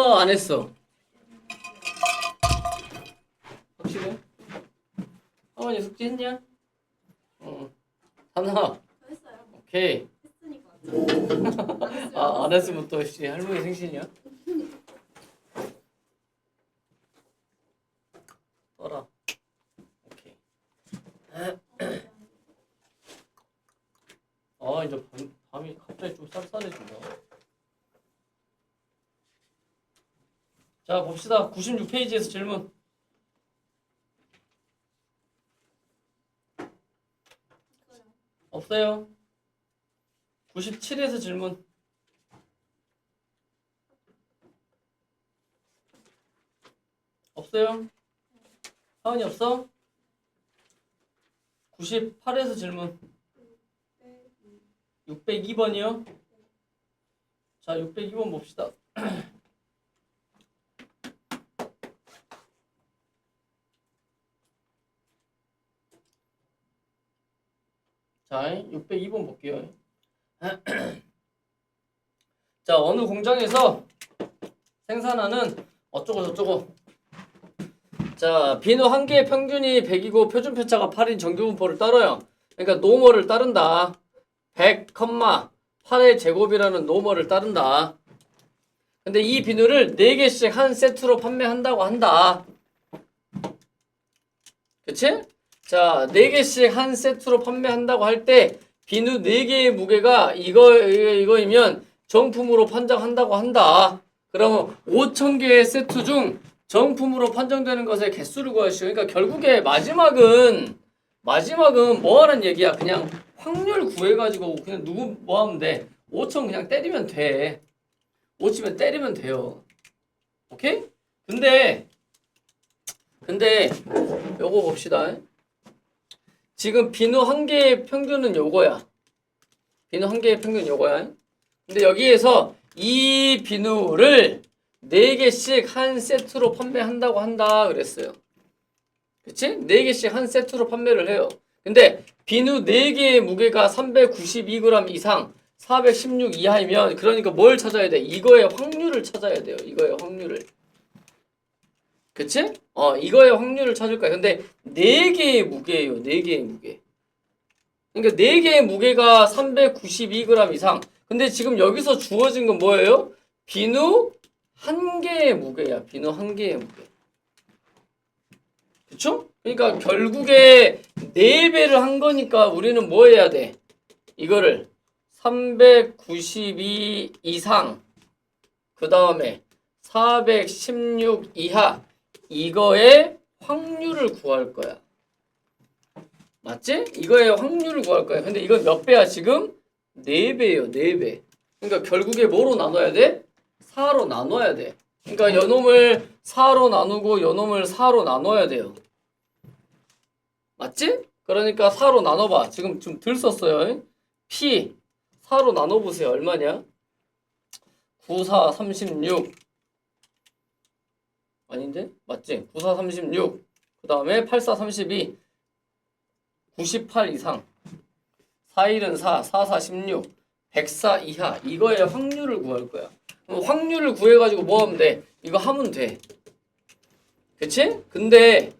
했어? 안 했어? 확실해? 하원이 숙제 했냐? 하나. 했어요. 오케이. 했으니까. 안 했으면 또 할머니 생신이야? 써라. 오케이. 이제 밤이 갑자기 좀 쌀쌀해진다. 자, 봅시다. 96페이지에서 질문. 없어요. 97에서 질문. 없어요. 하은이 없어? 98에서 질문. 602번이요? 자, 602번 봅시다. 자, 602번 볼게요. 자, 어느 공장에서 생산하는 어쩌고 저쩌고. 자, 비누 한 개의 평균이 100이고 표준 편차가 8인 정규 분포를 따라요. 그러니까 노멀을 따른다. 100, 8의 제곱이라는 노멀을 따른다. 근데 이 비누를 4개씩 한 세트로 판매한다고 한다. 그치? 자, 4개씩 한 세트로 판매한다고 할 때 비누 4개의 무게가 이거이면 정품으로 판정한다고 한다. 그러면 5,000개의 세트 중 정품으로 판정되는 것의 개수를 구하시오. 그러니까 결국에 마지막은 뭐 하는 얘기야? 그냥 확률 구해가지고 그냥 누구 뭐 하면 돼? 5,000 그냥 때리면 돼. 5치면 때리면 돼요. 오케이? 근데 요거 봅시다. 지금 비누 한 개의 평균은 요거야. 비누 한 개의 평균 요거야. 근데 여기에서 이 비누를 4개씩 한 세트로 판매한다고 한다 그랬어요. 그치? 4개씩 한 세트로 판매를 해요. 근데 비누 4개의 무게가 392g 이상 416 이하이면 그러니까 뭘 찾아야 돼? 이거의 확률을 찾아야 돼요. 이거의 확률을. 그치? 이거의 확률을 찾을 거야. 근데 4개의 무게예요. 4개의 무게. 그러니까 4개의 무게가 392g 이상. 근데 지금 여기서 주어진 건 뭐예요? 비누 한 개의 무게야. 비누 한 개의 무게. 그쵸? 그러니까 결국에 4배를 한 거니까 우리는 뭐 해야 돼? 이거를 392 이상 그 다음에 416 이하 이거의 확률을 구할 거야. 맞지? 이거의 확률을 구할 거야. 근데 이건 몇 배야 지금? 4배예요. 4배. 그러니까 결국에 뭐로 나눠야 돼? 4로 나눠야 돼. 그러니까 요놈을 4로 나누고 요놈을 4로 나눠야 돼요. 맞지? 그러니까 4로 나눠봐. 지금 좀 덜 썼어요. P 4로 나눠보세요. 얼마냐? 9, 4, 36 아닌데? 맞지? 9, 4, 36 그 다음에 8, 4, 32 98 이상 4, 1은 4, 4, 4, 16 104 이하 이거의 확률을 구할 거야. 그럼 확률을 구해가지고 뭐 하면 돼? 이거 하면 돼. 그치? 근데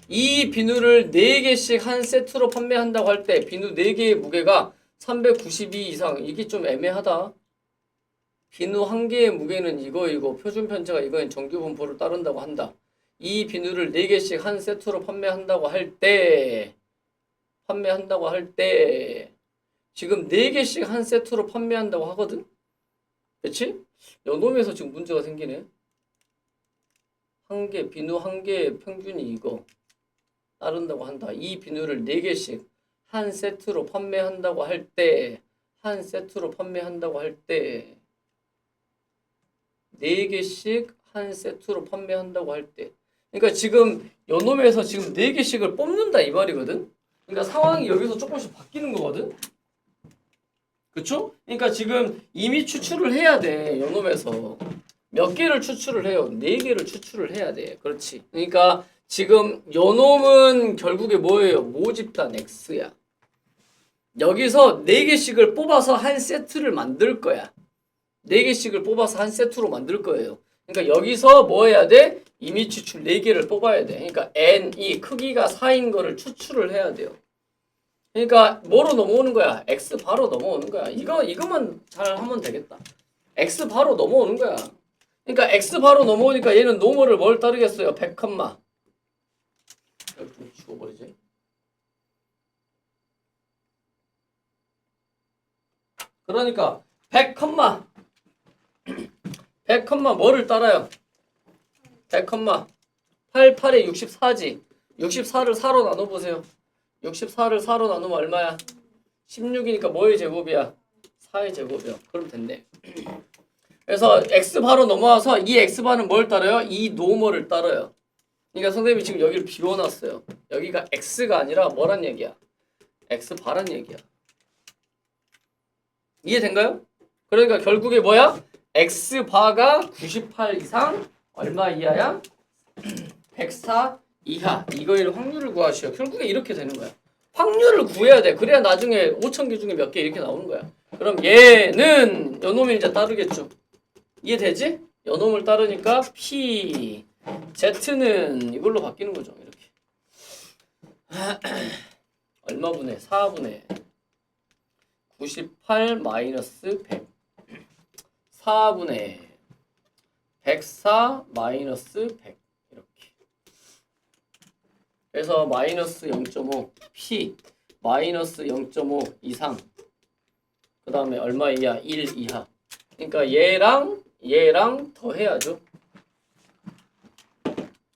이 비누를 4개씩 한 세트로 판매한다고 할 때 비누 4개의 무게가 392 이상 이게 좀 애매하다. 비누 한 개의 무게는 이거이고 표준 편차가 이거인 정규 분포를 따른다고 한다. 이 비누를 4개씩 한 세트로 판매한다고 할 때 지금 4개씩 한 세트로 판매한다고 하거든? 그치? 요놈에서 지금 문제가 생기네. 비누 한 개의 평균이 이거 따른다고 한다. 이 비누를 4개씩 한 세트로 판매한다고 할 때 4개씩 한 세트로 판매한다고 할 때 그러니까 지금 요놈에서 지금 4개씩을 뽑는다 이 말이거든. 그러니까 상황이 여기서 조금씩 바뀌는 거거든. 그쵸? 그러니까 지금 이미 추출을 해야 돼. 요놈에서 몇 개를 추출을 해요? 4개를 추출을 해야 돼. 그렇지. 그러니까 지금 요놈은 결국에 뭐예요? 모집단 X야. 여기서 4개씩을 뽑아서 한 세트를 만들 거야. 4개씩을 뽑아서 한 세트로 만들 거예요. 그러니까 여기서 뭐 해야 돼? 임의 추출 4개를 뽑아야 돼. 그러니까 n이 크기가 4인 거를 추출을 해야 돼요. 그러니까 뭐로 넘어오는 거야? x 바로 넘어오는 거야. 이거만 잘 하면 되겠다. x 바로 넘어오는 거야. 그러니까 x 바로 넘어오니까 얘는 노멀을 뭘 따르겠어요? 100, 여기 좀 지워버리지. 그러니까 100, 100, 뭐를 따라요? 100, 88에 64지. 64를 4로 나눠보세요. 64를 4로 나누면 얼마야? 16이니까 뭐의 제곱이야? 4의 제곱이야. 그럼 됐네. 그래서 x바로 넘어와서 이 x바는 뭘 따라요? 이 노멀을 따라요. 그러니까 선생님이 지금 여기를 비워놨어요. 여기가 x가 아니라 뭐란 얘기야? x바란 얘기야. 이해된가요? 그러니까 결국에 뭐야? x바가 98 이상 얼마 이하야? 104 이하. 이거의 확률을 구하시오. 결국에 이렇게 되는 거야. 확률을 구해야 돼. 그래야 나중에 5,000개 중에 몇 개 이렇게 나오는 거야. 그럼 얘는 요놈을 이제 따르겠죠. 이해되지? 요놈을 따르니까 P Z는 이걸로 바뀌는 거죠. 이렇게. 얼마분의 4분의 98 마이너스 100 4분의 104 마이너스 100 이렇게. 그래서 마이너스 0.5 P 마이너스 0.5 이상 그 다음에 얼마 이하? 1 이하. 그러니까 얘랑 더해야죠.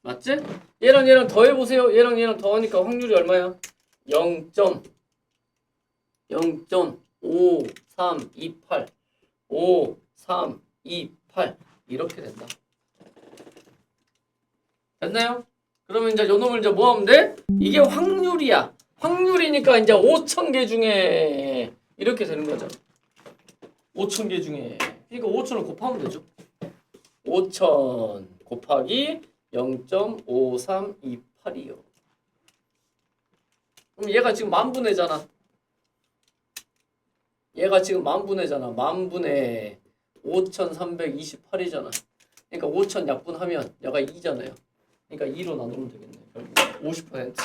맞지? 얘랑 더해보세요. 얘랑 더하니까 확률이 얼마야? 0.5328 5328 이렇게 된다. 됐나요? 그러면 이제 요놈을 이제 뭐 하면 돼? 이게 확률이야. 확률이니까 이제 5,000개 중에 이렇게 되는 거죠. 5,000개 중에. 그러니까 5,000을 곱하면 되죠. 5,000 곱하기 0.5328이요. 그럼 얘가 지금 만분의잖아. 얘가 지금 만분의잖아. 만분의 5,328이잖아. 그러니까 5,000 약분하면 얘가 2잖아요. 그러니까 2로 나누면 되겠네. 50%.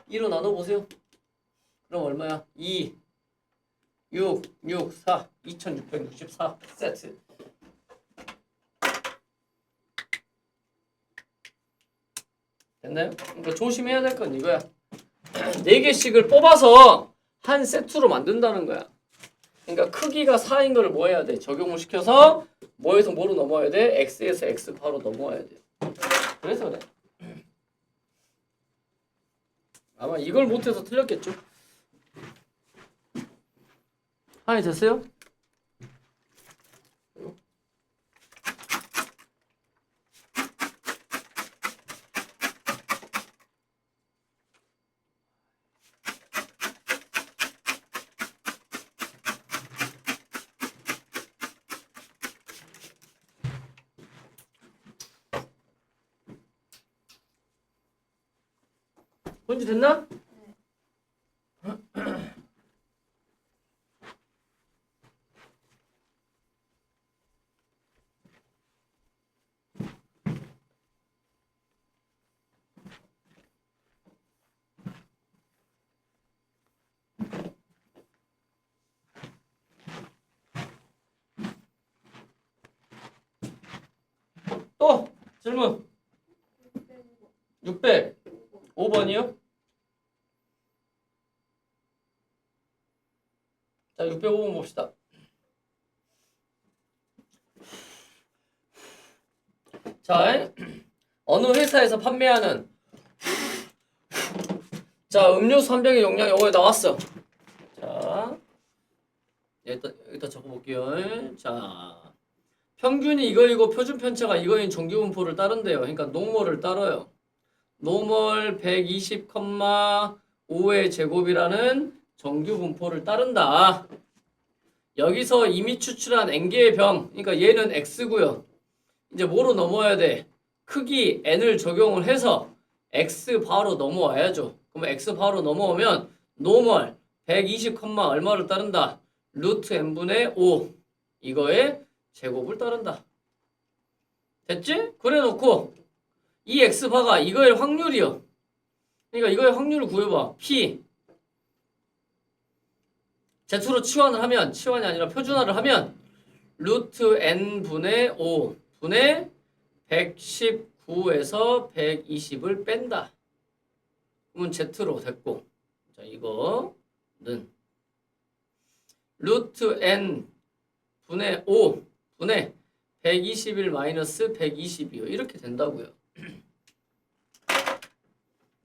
2로 나눠보세요. 그럼 얼마야? 2, 6, 6, 4, 2664 세트. 됐나요? 그러니까 조심해야 될 건 이거야. 4개씩을 뽑아서 한 세트로 만든다는 거야. 그러니까 크기가 4인 거를 뭐 해야 돼? 적용을 시켜서 뭐에서 뭐로 넘어와야 돼? x에서 x바로 넘어와야 돼. 그래서 그래. 아마 이걸 못해서 틀렸겠죠? 하이 됐어요? 뭔지 됐나? 또 질문 605번이요? 자 605번 봅시다. 자 어느 회사에서 판매하는 자 음료수 한 병의 용량이 여기 나왔어. 자 여기다 적어볼게요. 자 평균이 이거이고 표준 편차가 이거인 정규 분포를 따른대요. 그러니까 노멀을 따라요. 노멀 120,5의 제곱이라는 정규 분포를 따른다. 여기서 이미 추출한 n개의 병, 그러니까 얘는 x고요. 이제 뭐로 넘어야 돼? 크기 n을 적용을 해서 x 바로 넘어와야죠. 그러면 x 바로 넘어오면 노멀 120, 얼마를 따른다? 루트 n분의 5 이거의 제곱을 따른다. 됐지? 그래 놓고 이 x바가 이거의 확률이요. 그러니까 이거의 확률을 구해봐. p z로 치환이 아니라 표준화를 하면 루트 n분의 5 분의 119에서 120을 뺀다. 그러면 z로 됐고, 자 이거는 루트 n 분의 5 분의 121 마이너스 120이요. 이렇게 된다고요.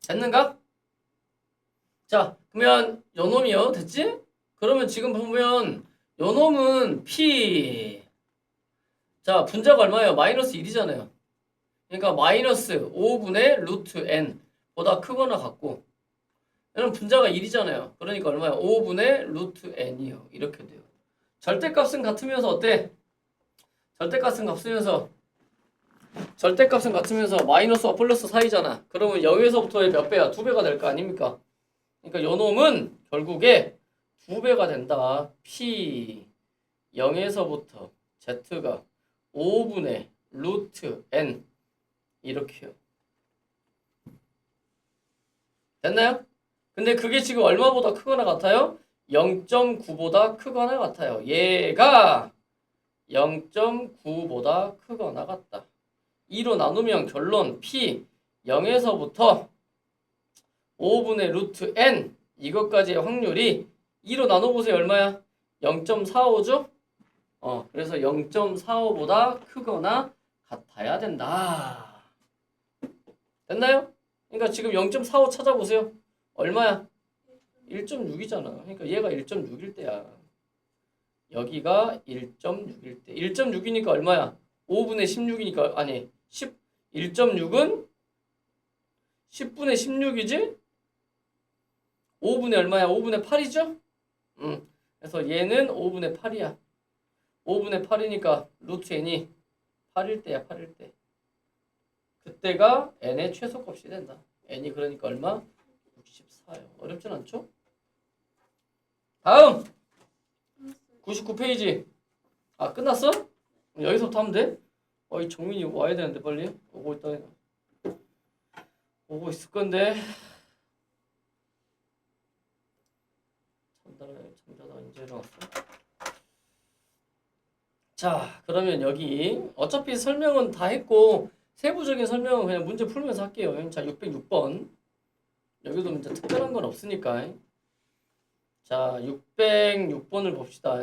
됐는가? 자, 그러면 요놈이요. 됐지? 그러면 지금 보면 요놈은 p 자, 분자가 얼마예요? 마이너스 1이잖아요. 그러니까 마이너스 5분의 루트 n 보다 크거나 같고, 얘는 분자가 1이잖아요. 그러니까 얼마예요? 5분의 루트 n이요. 이렇게 돼요. 절대값은 같으면서 어때? 절대값은 같으면서 마이너스와 플러스 사이잖아. 그러면 0에서부터의 몇 배야? 2배가 될 거 아닙니까? 그러니까 요놈은 결국에 2배가 된다. p 0에서부터 z가 5분의 루트 n 이렇게요. 됐나요? 근데 그게 지금 얼마보다 크거나 같아요? 0.9보다 크거나 같아요. 얘가 0.9보다 크거나 같다. 2로 나누면 결론 p 0에서부터 5분의 루트 n 이것까지의 확률이 2로 나눠보세요. 얼마야? 0.45죠? 그래서 0.45보다 크거나 같아야 된다. 됐나요? 그러니까 지금 0.45 찾아보세요. 얼마야? 1.6이잖아. 그러니까 얘가 1.6일 때야. 여기가 1.6일 때. 1.6이니까 얼마야? 5분의 16이니까 아니 1.6은 10분의 16이지? 5분의 얼마야? 5분의 8이죠? 그래서 얘는 5분의 8이야. 5분의 8이니까 루트 n이 8일 때야. 8일 때. 그때가 n의 최소값이 된다. n이 그러니까 얼마? 64요. 어렵진 않죠? 다음 99페이지. 아 끝났어? 여기서부터 하면 돼? 이 정민이 와야 되는데 빨리. 오고 있다. 오고 있을 건데. 잠자다 이제 일어났어. 자 그러면 여기 어차피 설명은 다 했고 세부적인 설명은 그냥 문제 풀면서 할게요. 자 606번. 여기도 이제 특별한 건 없으니까. 자 606번을 봅시다.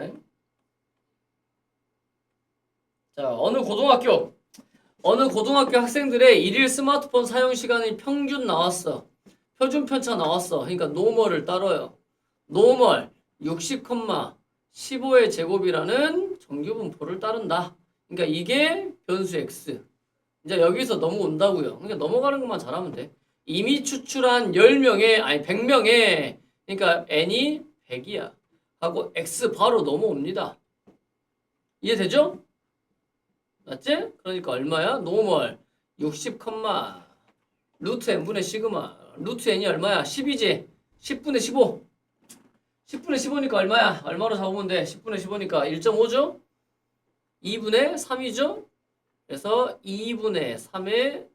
자 어느 고등학교 학생들의 일일 스마트폰 사용 시간이 평균 나왔어. 표준 편차 나왔어. 그러니까 노멀을 따라요. 노멀 60,15의 제곱이라는 정규 분포를 따른다. 그러니까 이게 변수 x. 이제 여기서 넘어온다고요. 그러니까 넘어가는 것만 잘하면 돼. 이미 추출한 100명에 그러니까 n이 100이야. 하고 x 바로 넘어옵니다. 이해되죠? 맞지? 그러니까 얼마야? 노멀 60, 루트 n분의 시그마. 루트 n이 얼마야? 10이지? 10분의 15. 10분의 15니까 얼마야? 얼마로 잡으면 돼? 10분의 15니까 1.5죠? 2분의 3이죠? 그래서 2분의 3의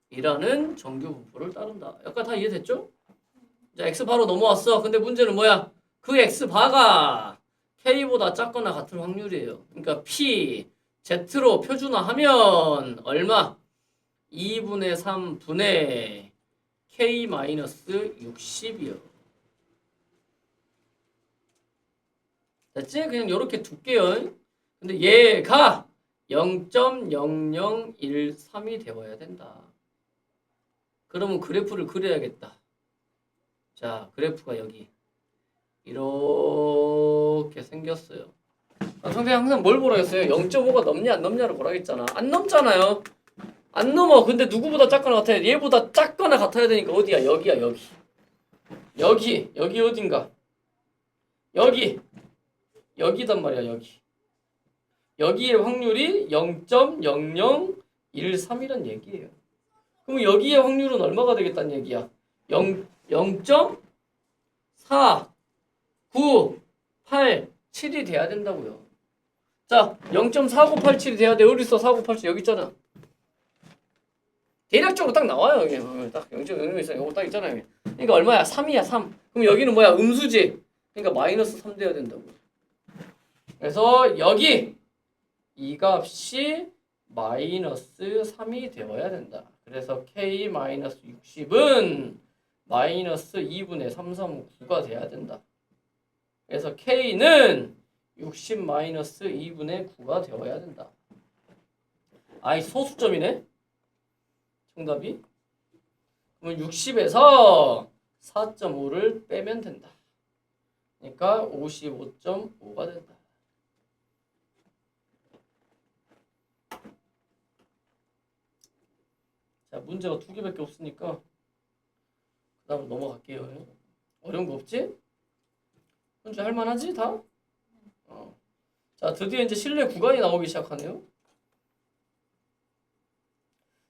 제곱이라는 정규 분포를 따른다. 약간 다 이해됐죠? 자, x 바로 넘어왔어. 근데 문제는 뭐야? 그 x 바가 k보다 작거나 같을 확률이에요. 그러니까 p, z로 표준화하면 얼마? 2분의 3분의 k-60이요. 됐지? 그냥 이렇게 둘게요. 근데 얘가 0.0013이 되어야 된다. 그러면 그래프를 그려야겠다. 자, 그래프가 여기 이렇게 생겼어요. 선생님 항상 뭘 보라 했어요? 0.5가 넘냐 안 넘냐를 보라 했잖아. 안 넘잖아요. 안 넘어. 근데 누구보다 작거나 같아야 돼. 얘보다 작거나 같아야 되니까 어디야? 여기야 여기. 여기 어딘가. 여기단 말이야 여기. 여기의 확률이 0.0013이란 얘기예요. 그럼 여기의 확률은 얼마가 되겠다는 얘기야? 0.498 7이 돼야 된다고요. 자, 0.4987이 돼야 돼. 어디 있어? 4987 여기 있잖아. 대략적으로 딱 나와요. 여기. 딱 0.00 이거 딱 있잖아요. 여기. 그러니까 얼마야? 3이야, 3. 그럼 여기는 뭐야? 음수지. 그러니까 마이너스 3 돼야 된다고. 그래서 여기 이 값이 마이너스 3이 되어야 된다. 그래서 K 마이너스 60은 마이너스 2분의 339가 돼야 된다. 그래서 K는 60 마이너스 2분의 9가 되어야 된다. 아이 소수점이네. 정답이. 그러면 60에서 4.5를 빼면 된다. 그러니까 55.5가 된다. 자, 문제가 2개밖에 없으니까 그 다음 넘어갈게요. 어려운 거 없지? 현재 할만하지 다? 자, 드디어 이제 실내 구간이 나오기 시작하네요.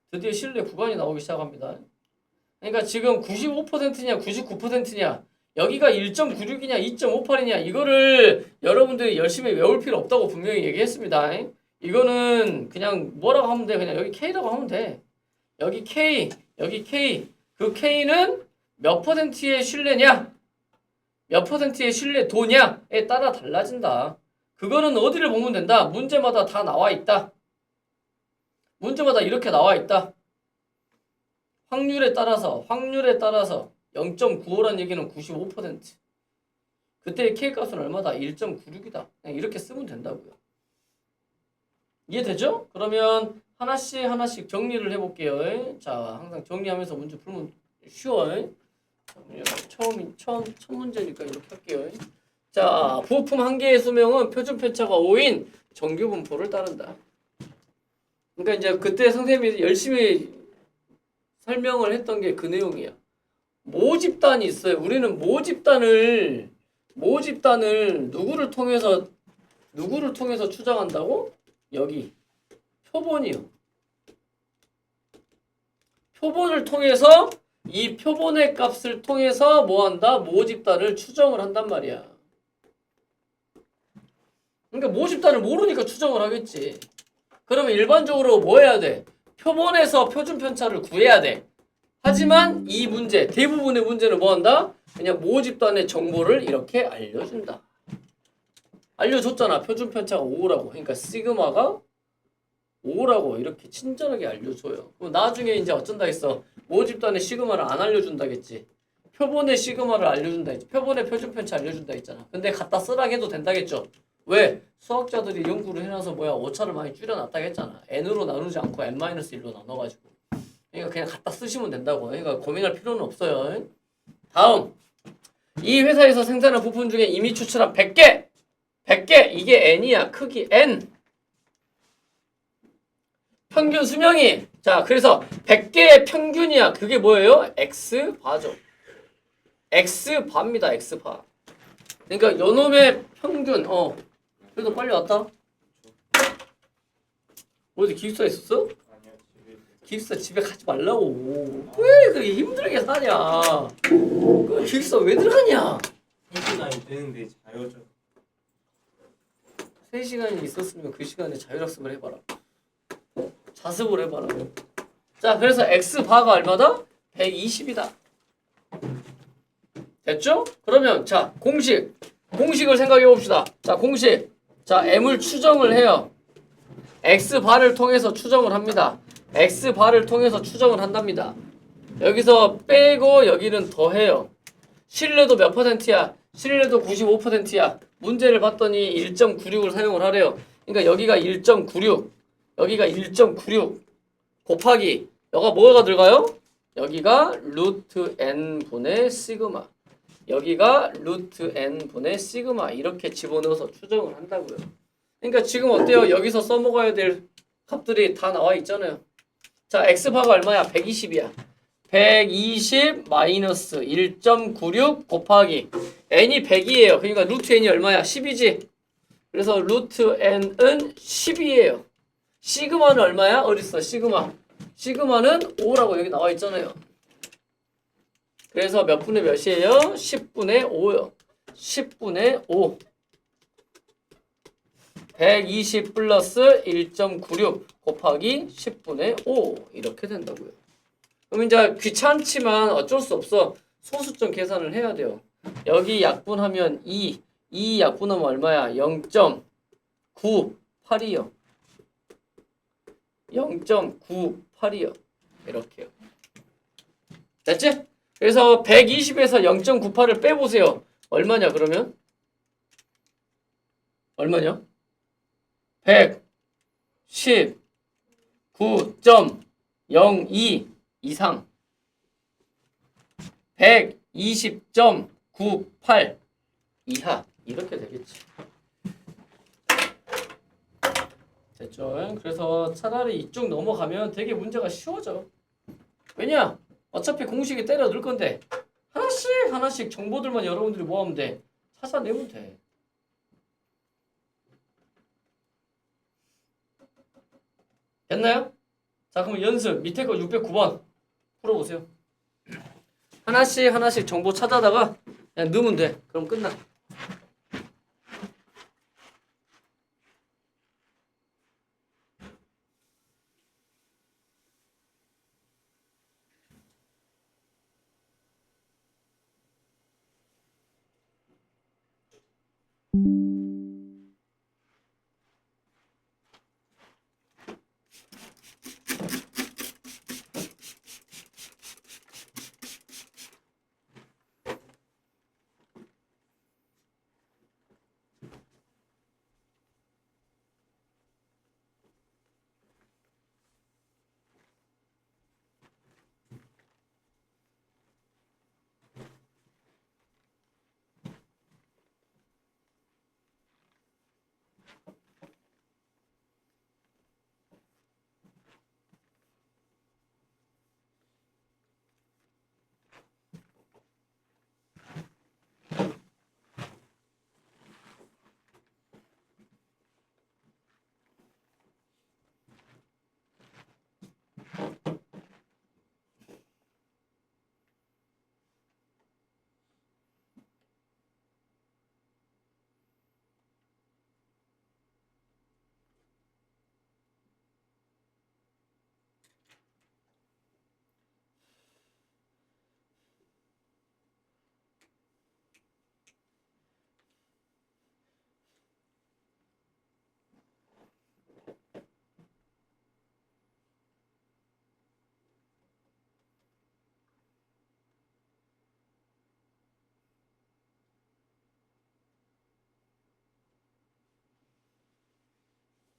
드디어 실내 구간이 나오기 시작합니다. 그러니까 지금 95%냐 99%냐 여기가 1.96이냐 2.58이냐 이거를 여러분들이 열심히 외울 필요 없다고 분명히 얘기했습니다. 이거는 그냥 뭐라고 하면 돼. 그냥 여기 K라고 하면 돼. 여기 K, 여기 K. 그 K는 몇 퍼센트의 신뢰냐? 몇 퍼센트의 신뢰도냐에 따라 달라진다. 그거는 어디를 보면 된다. 문제마다 다 나와 있다. 문제마다 이렇게 나와 있다. 확률에 따라서 0.95라는 얘기는 95%. 그때의 K값은 얼마다? 1.96이다. 그냥 이렇게 쓰면 된다고요. 이해되죠? 그러면 하나씩 정리를 해볼게요. 자, 항상 정리하면서 문제 풀면 쉬워요. 첫 문제니까 이렇게 할게요. 자, 부호품 한 개의 수명은 표준 편차가 5인 정규 분포를 따른다. 그러니까 이제 그때 선생님이 열심히 설명을 했던 게 그 내용이야. 모집단이 있어요. 우리는 모집단을 누구를 통해서 추정한다고? 여기 표본이요. 표본을 통해서 이 표본의 값을 통해서 뭐 한다? 모집단을 추정을 한단 말이야. 그러니까 모집단을 모르니까 추정을 하겠지. 그러면 일반적으로 뭐 해야 돼? 표본에서 표준 편차를 구해야 돼. 하지만 이 문제, 대부분의 문제는 뭐 한다? 그냥 모집단의 정보를 이렇게 알려준다. 알려줬잖아. 표준 편차가 5라고. 그러니까 시그마가 5라고 이렇게 친절하게 알려줘요. 그럼 나중에 이제 어쩐다 했어? 모집단의 시그마를 안 알려준다겠지. 표본의 시그마를 알려준다 했지. 표본의 표준 편차 알려준다 했잖아. 근데 갖다 쓰라 해도 된다겠죠. 왜? 수학자들이 연구를 해놔서 뭐야 오차를 많이 줄여놨다고 했잖아. n으로 나누지 않고 n-1로 나눠가지고. 그러니까 그냥 갖다 쓰시면 된다고. 그러니까 고민할 필요는 없어요. 다음. 이 회사에서 생산한 부품 중에 이미 추출한 100개 이게 n이야. 크기 n. 평균 수명이 자 그래서 100개의 평균이야. 그게 뭐예요? x바죠. x바입니다. x바. 그러니까 요놈의 평균 그래도 빨리 왔다. 어디 기숙사 있었어? 기숙사 집에 가지 말라고. 왜 그렇게 힘들게 사냐? 그 기숙사 왜 들어가냐? 3시간이 되는데 자유죠. 3시간이 있었으면 그 시간에 자율학습을 해봐라. 자습을 해봐라. 자, 그래서 x바가 얼마다? 120이다. 됐죠? 그러면 자, 공식을 생각해 봅시다. 자, 공식. 자, m을 추정을 해요. x바를 통해서 추정을 합니다. x바를 통해서 추정을 한답니다. 여기서 빼고 여기는 더해요. 신뢰도 몇 퍼센트야? 신뢰도 95%야. 문제를 봤더니 1.96을 사용을 하래요. 그러니까 여기가 1.96, 여기가 1.96 곱하기 여기가 뭐가 들어가요? 여기가 루트 n분의 시그마, 여기가 루트 n분의 시그마 이렇게 집어넣어서 추정을 한다고요. 그러니까 지금 어때요? 여기서 써먹어야 될 값들이 다 나와 있잖아요. 자, x바가 얼마야? 120이야. 120 마이너스 1.96 곱하기 n이 100이에요. 그러니까 루트 n이 얼마야? 10이지. 그래서 루트 n은 10이에요. 시그마는 얼마야? 어딨어? 시그마는 5라고 여기 나와 있잖아요. 그래서 몇 분의 몇이에요? 10분의 5요. 10분의 5. 120 플러스 1.96 곱하기 10분의 5 이렇게 된다고요. 그럼 이제 귀찮지만 어쩔 수 없어. 소수점 계산을 해야 돼요. 여기 약분하면 2 약분하면 얼마야? 0.98이요. 0.98이요. 이렇게요. 됐지? 그래서 120에서 0.98을 빼보세요. 얼마냐 그러면? 얼마냐? 119.02 이상 120.98 이하 이렇게 되겠지. 됐죠? 그래서 차라리 이쪽 넘어가면 되게 문제가 쉬워져. 왜냐? 어차피 공식이 때려 넣을 건데 하나씩 정보들만 여러분들이 모으면 돼. 찾아내면 돼. 됐나요? 자, 그럼 연습 밑에 거 609번 풀어보세요. 하나씩 정보 찾아다가 그냥 넣으면 돼. 그럼 끝나.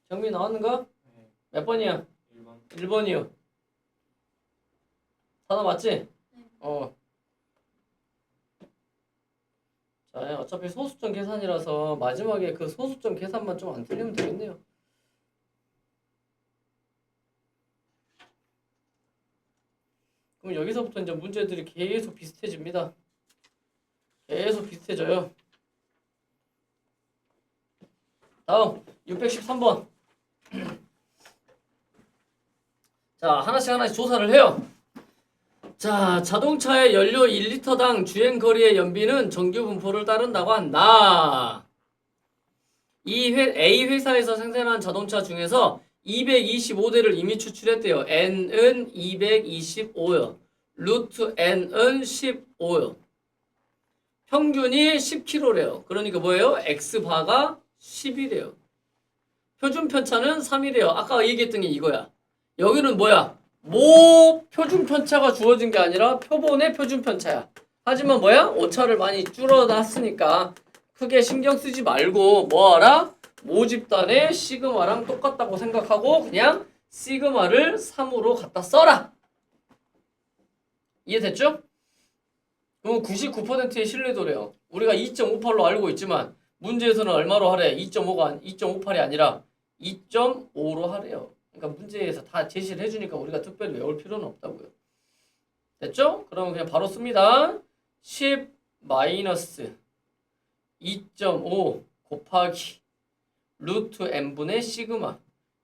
정리 나왔는가? 네. 몇 번이야? 1번. 1번이요. 하나 맞지? 네. 자, 어차피 소수점 계산이라서 마지막에 그 소수점 계산만 좀 안 틀리면 되겠네요. 그럼 여기서부터 이제 문제들이 계속 비슷해집니다. 계속 비슷해져요. 다음 613번. 자, 하나씩 조사를 해요. 자, 자동차의 연료 1리터당 주행 거리의 연비는 정규 분포를 따른다고 한다. A 회사에서 생산한 자동차 중에서 225대를 이미 추출했대요. N은 225요. 루트 N은 15요. 평균이 10kg래요. 그러니까 뭐예요? X바가 10이래요. 표준 편차는 3이래요. 아까 얘기했던 게 이거야. 여기는 뭐야? 모 표준 편차가 주어진 게 아니라 표본의 표준 편차야. 하지만 뭐야? 오차를 많이 줄여놨으니까 크게 신경 쓰지 말고 뭐하라? 모집단의 시그마랑 똑같다고 생각하고 그냥 시그마를 3으로 갖다 써라. 이해됐죠? 그럼 99%의 신뢰도래요. 우리가 2.58로 알고 있지만 문제에서는 얼마로 하래? 2.58이 아니라 2.5로 하래요. 그러니까 문제에서 다 제시를 해주니까 우리가 특별히 외울 필요는 없다고요. 됐죠? 그러면 그냥 바로 씁니다. 10 마이너스 2.5 곱하기 루트 n분의 시그마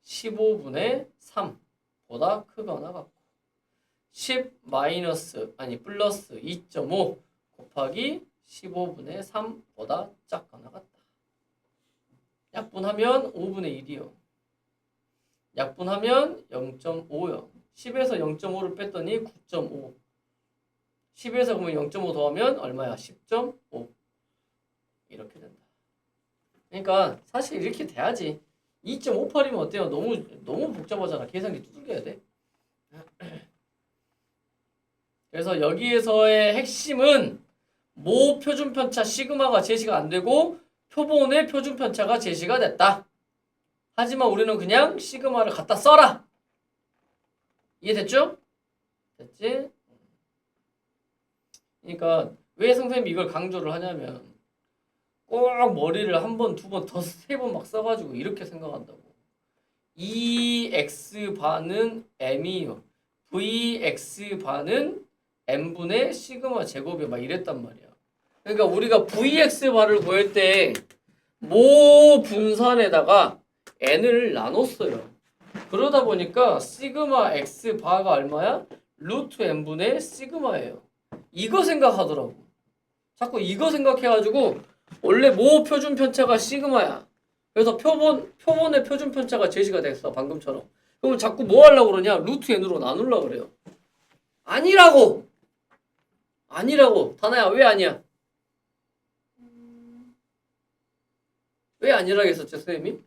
15분의 3보다 크거나 같고 10 마이너스 플러스 2.5 곱하기 15분의 3보다 작거나 같다. 약분하면 5분의 1이요. 약분하면 0.5요. 10에서 0.5를 뺐더니 9.5. 10에서 그러면 0.5 더하면 얼마야? 10.5. 이렇게 된다. 그러니까 사실 이렇게 돼야지. 2.58이면 어때요? 너무 복잡하잖아. 계산기 두들겨야 돼. 그래서 여기에서의 핵심은 모 표준편차 시그마가 제시가 안 되고 표본의 표준편차가 제시가 됐다. 하지만 우리는 그냥 시그마를 갖다 써라. 이해됐죠? 됐지? 그러니까 왜 선생님이 이걸 강조를 하냐면 꼭 머리를 한 번, 두 번, 더 세 번 막 써가지고 이렇게 생각한다고. EX 반은 M이요. VX 반은 M분의 시그마 제곱이 막 이랬단 말이야. 그러니까 우리가 VX 반을 구할 때 모 분산에다가 N을 나눴어요. 그러다 보니까 시그마 X 바가 얼마야? 루트 M분의 시그마예요. 이거 생각하더라고. 자꾸 이거 생각해가지고 원래 모 표준 편차가 시그마야. 그래서 표본의 표준 편차가 제시가 됐어. 방금처럼. 그럼 자꾸 뭐 하려고 그러냐? 루트 n으로 나누려고 그래요. 아니라고. 다나야 왜 아니야? 왜 아니라고 했었죠, 선생님이?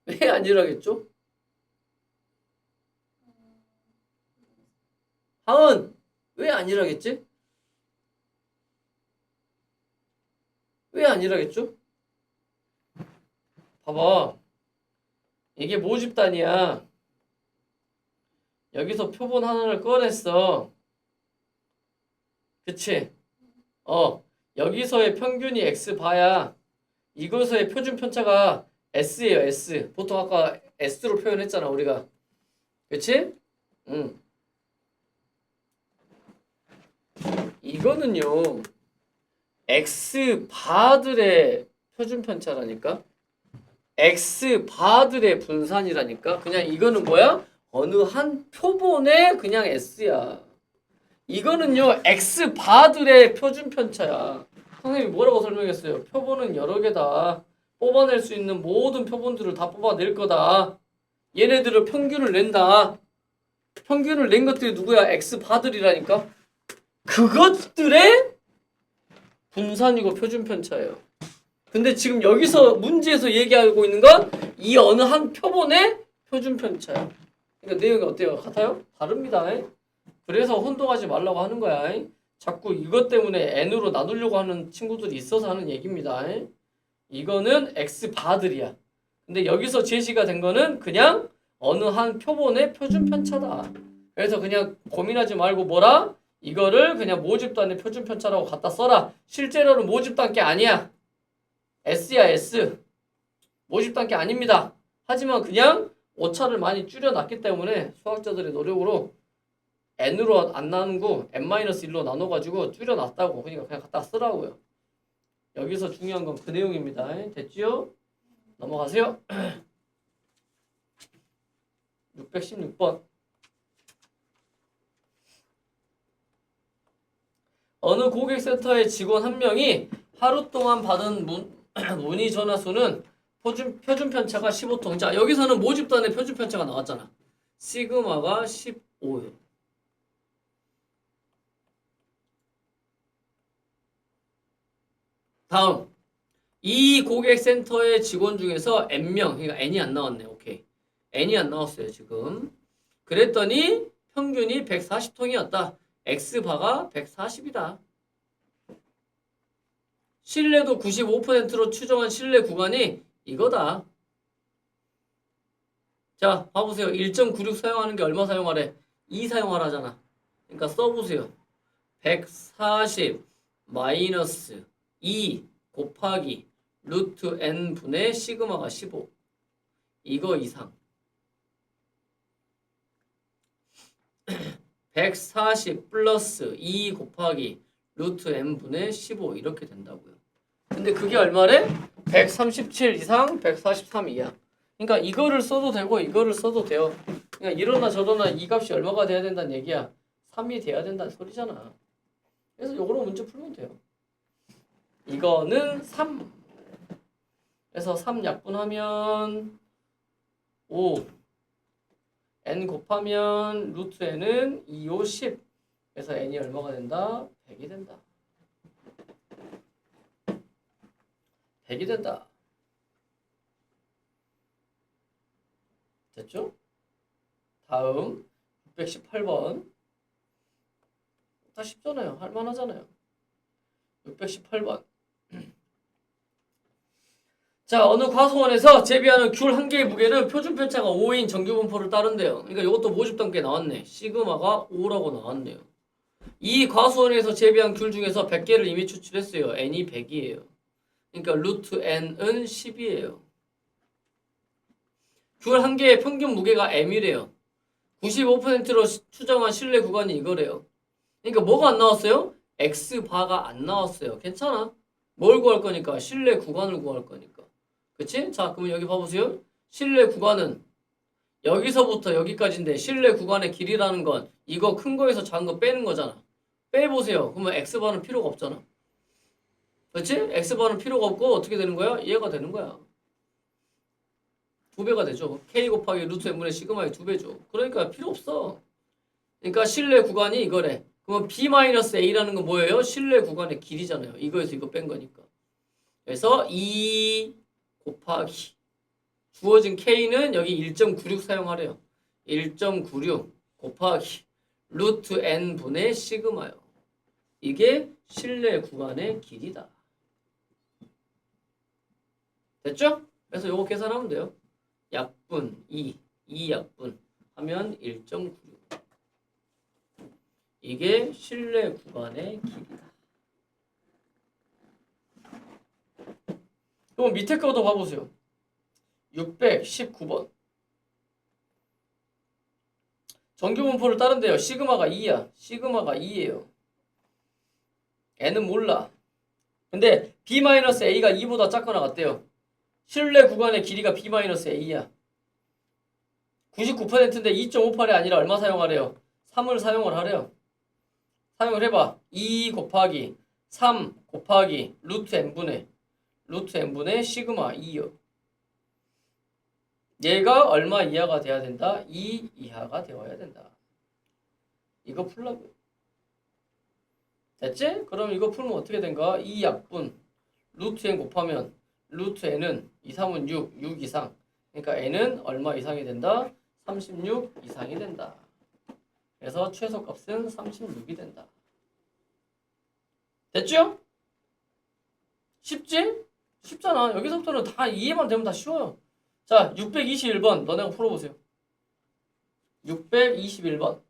왜 아니라고 했죠? 하은 왜 아니라고 했지? 왜 아니라겠죠? 봐봐. 이게 모집단이야. 여기서 표본 하나를 꺼냈어. 그치? 여기서의 평균이 X바야. 이것의 표준 편차가 S예요, S. 보통 아까 S로 표현했잖아, 우리가. 그치? 응. 이거는요. X바들의 표준 편차라니까? X바들의 분산이라니까? 그냥 이거는 뭐야? 어느 한 표본의 그냥 S야. 이거는요, X바들의 표준 편차야. 선생님이 뭐라고 설명했어요? 표본은 여러 개다. 뽑아낼 수 있는 모든 표본들을 다 뽑아낼 거다. 얘네들을 평균을 낸다. 평균을 낸 것들이 누구야? X바들이라니까? 그것들의 분산이고 표준 편차예요. 근데 지금 여기서 문제에서 얘기하고 있는 건 이 어느 한 표본의 표준 편차야. 그러니까 내용이 어때요? 같아요? 다릅니다. 그래서 혼동하지 말라고 하는 거야. 자꾸 이것 때문에 n으로 나누려고 하는 친구들이 있어서 하는 얘기입니다. 이거는 X바들이야. 근데 여기서 제시가 된 거는 그냥 어느 한 표본의 표준 편차다. 그래서 그냥 고민하지 말고 뭐라? 이거를 그냥 모집단의 표준 편차라고 갖다 써라. 실제로는 모집단 게 아니야. S야, S. 모집단 게 아닙니다. 하지만 그냥 오차를 많이 줄여놨기 때문에 수학자들의 노력으로 n으로 안 나누고 n-1로 나눠가지고 줄여놨다고. 그러니까 그냥 갖다 쓰라고요. 여기서 중요한 건 그 내용입니다. 됐지요? 넘어가세요. 616번. 어느 고객센터의 직원 한 명이 하루 동안 받은 문의 전화 수는 표준 편차가 15통. 자, 여기서는 모집단의 표준 편차가 나왔잖아. 시그마가 15예요. 다음. 이 고객센터의 직원 중에서 n명, 그러니까 n이 안 나왔네. 오케이. n이 안 나왔어요, 지금. 그랬더니 평균이 140통이었다. X바가 140이다. 신뢰도 95%로 추정한 신뢰 구간이 이거다. 자, 봐보세요. 1.96 사용하는 게 얼마 사용하래? 2 사용하라잖아. 그러니까 써보세요. 140 마이너스 2 곱하기 루트 n 분의 시그마가 15. 이거 이상. 140 플러스 2 곱하기 루트 n 분의 15 이렇게 된다고요. 근데 그게 얼마래? 137 이상 143 이하. 그러니까 이거를 써도 되고 이거를 써도 돼요. 그러니까 이러나 저러나 이 값이 얼마가 돼야 된다는 얘기야. 3이 돼야 된다는 소리잖아. 그래서 요거로 문제 풀면 돼요. 이거는 3. 그래서 3 약분하면 5. n 곱하면 루트 n은 2, 5, 10. 그래서 n이 얼마가 된다? 100이 된다. 100이 된다. 됐죠? 다음 618번. 다 쉽잖아요. 할만하잖아요. 618번. 자, 어느 과수원에서 재배하는 귤 한 개의 무게는 표준 편차가 5인 정규 분포를 따른대요. 그러니까 이것도 모집 단계 나왔네. 시그마가 5라고 나왔네요. 이 과수원에서 재배한 귤 중에서 100개를 이미 추출했어요. n이 100이에요. 그러니까 루트 n은 10이에요. 귤 한 개의 평균 무게가 m이래요. 95%로 추정한 실내 구간이 이거래요. 그러니까 뭐가 안 나왔어요? x바가 안 나왔어요. 괜찮아. 뭘 구할 거니까? 실내 구간을 구할 거니까. 그치? 자, 그러면 여기 봐보세요. 실내 구간은 여기서부터 여기까지인데 실내 구간의 길이라는 건 이거 큰 거에서 작은 거 빼는 거잖아. 빼보세요. 그러면 x바는 필요가 없잖아. 그치? x바는 필요가 없고 어떻게 되는 거야? 얘가 되는 거야. 2배가 되죠. k 곱하기 루트 n분의 시그마의 2배죠. 그러니까 필요 없어. 그러니까 실내 구간이 이거래. 그러면 b-a라는 건 뭐예요? 실내 구간의 길이잖아요. 이거에서 이거 뺀 거니까. 그래서 2 곱하기 주어진 k는 여기 1.96 사용하래요. 1.96 곱하기 루트 n분의 시그마요. 이게 실내 구간의 길이다. 됐죠? 그래서 요거 계산하면 돼요. 약분 2 약분 하면 1.96. 이게 실내 구간의 길이다. 그럼 밑에 거도 봐보세요. 619번. 정규 분포를 따른대요. 시그마가 2야. 시그마가 2예요. n은 몰라. 근데 b-a가 2보다 작거나 같대요. 실내 구간의 길이가 b-a야. 99%인데 2.58이 아니라 얼마 사용하래요? 3을 사용을 하래요. 사용을 해봐. 2 곱하기 3 곱하기 루트 n분의 시그마 2요. 얘가 얼마 이하가 돼야 된다? 2 이하가 되어야 된다. 이거 풀라고. 됐지? 그럼 이거 풀면 어떻게 된가? 2 약분 루트 n 곱하면 루트 n은 2, 3은 6 이상. 그러니까 n은 얼마 이상이 된다? 36 이상이 된다. 그래서 최소값은 36이 된다. 됐죠? 쉽지? 쉽잖아. 여기서부터는 다 이해만 되면 다 쉬워요. 자, 621번 너네가 풀어보세요. 621번.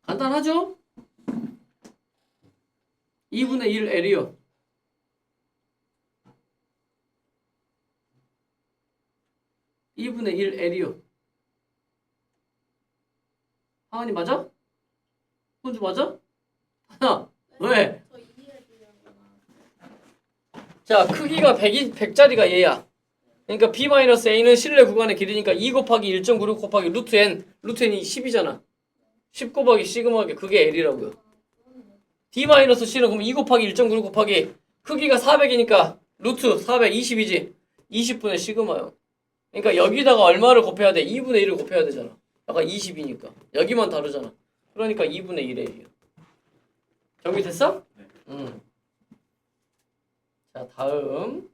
간단하죠? 2분의 1 L이요. (2분의 1 L이요) 하은이 맞아? 혼주 맞아? 하나 왜? 저 이해해드려요. 자 크기가 100짜리가 얘야. 그러니까 b-a는 실내 구간의 길이니까 2 곱하기 1.96 곱하기 루트 n, 루트 n이 10이잖아. 10 곱하기 시그마게 그게 L이라고요. d-c는 그럼 2 곱하기 1.96 곱하기 크기가 400이니까 루트 420이지. 20분의 시그마요. 그러니까 여기다가 얼마를 곱해야 돼? 2분의 1을 곱해야 되잖아. 아까 20이니까. 여기만 다르잖아. 그러니까 2분의 1L이에요. 정리됐어? 네. 응. 자 다음.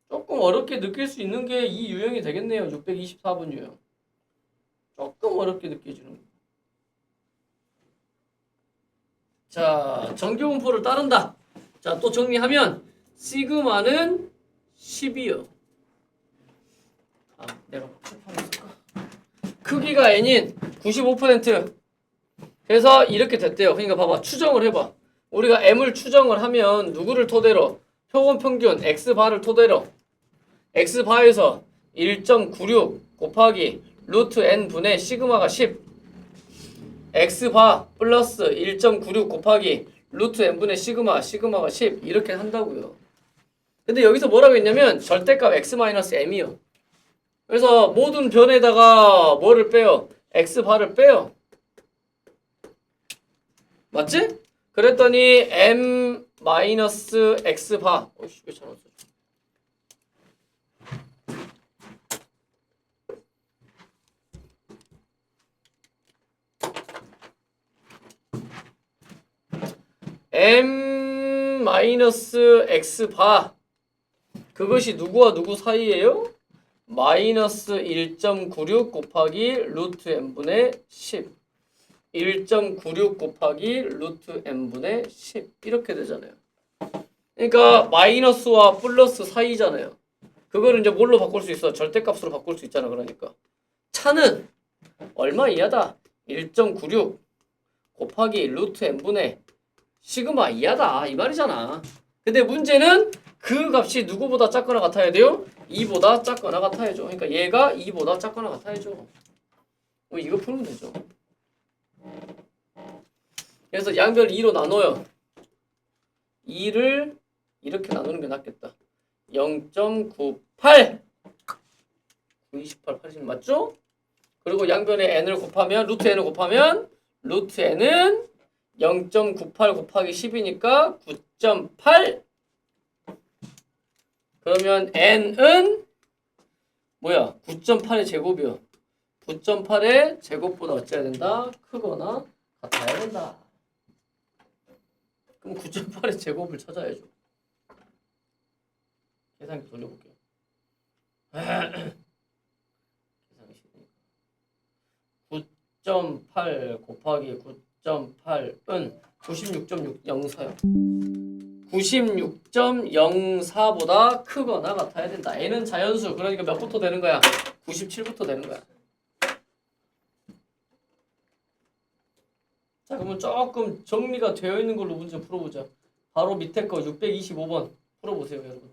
조금 어렵게 느낄 수 있는 게 이 유형이 되겠네요. 624번 유형. 조금 어렵게 느껴지는 거. 자, 정교분포를 따른다. 자, 또 정리하면 시그마는 10이요. 아, 내가 칠판을 쓸까? 크기가 n인 95%. 그래서 이렇게 됐대요. 그러니까 봐봐. 추정을 해봐. 우리가 m을 추정을 하면 누구를 토대로? 표본 평균 x바를 토대로 x바에서 1.96 곱하기 루트 n분의 시그마가 10 x바 플러스 1.96 곱하기 루트 n분의 시그마가 10 이렇게 한다고요. 근데 여기서 뭐라고 했냐면 절대값 x-m이요. 그래서 모든 변에다가 뭐를 빼요? x바를 빼요. 맞지? 그랬더니 m-x바 어이씨 왜 잘안 써? m-x바 그것이 누구와 누구 사이예요? 마이너스 1.96 곱하기 루트 n분의 10 1.96 곱하기 루트 n분의 10 이렇게 되잖아요. 그러니까 마이너스와 플러스 사이잖아요. 그거를 이제 뭘로 바꿀 수 있어? 절대값으로 바꿀 수 있잖아. 그러니까 차는 얼마 이하다? 1.96 곱하기 루트 n분의 시그마 이하다 이 말이잖아. 근데 문제는 그 값이 누구보다 작거나 같아야 돼요? 2보다 작거나 같아야죠. 그러니까 얘가 2보다 작거나 같아야죠. 이거 풀면 되죠. 그래서 양변을 2로 나눠요. 2를 이렇게 나누는 게 낫겠다. 0.98 928 80 맞죠? 그리고 양변에 n을 곱하면 루트 n을 곱하면 루트 n은 0.98 곱하기 10이니까 9.8 그러면 n은 뭐야? 9.8의 제곱이요. 9.8의 제곱보다 어찌해야 된다? 크거나 같아야 된다. 그럼 9.8의 제곱을 찾아야죠. 계산기 돌려볼게요. 계산기 쉽으니까 9.8 곱하기 9.8은 96.604요. 96.04보다 크거나 같아야 된다. n은 자연수. 그러니까 몇부터 되는 거야? 97부터 되는 거야. 자, 그러면 조금 정리가 되어 있는 걸로 문제 풀어보자. 바로 밑에 거 625번 풀어보세요, 여러분.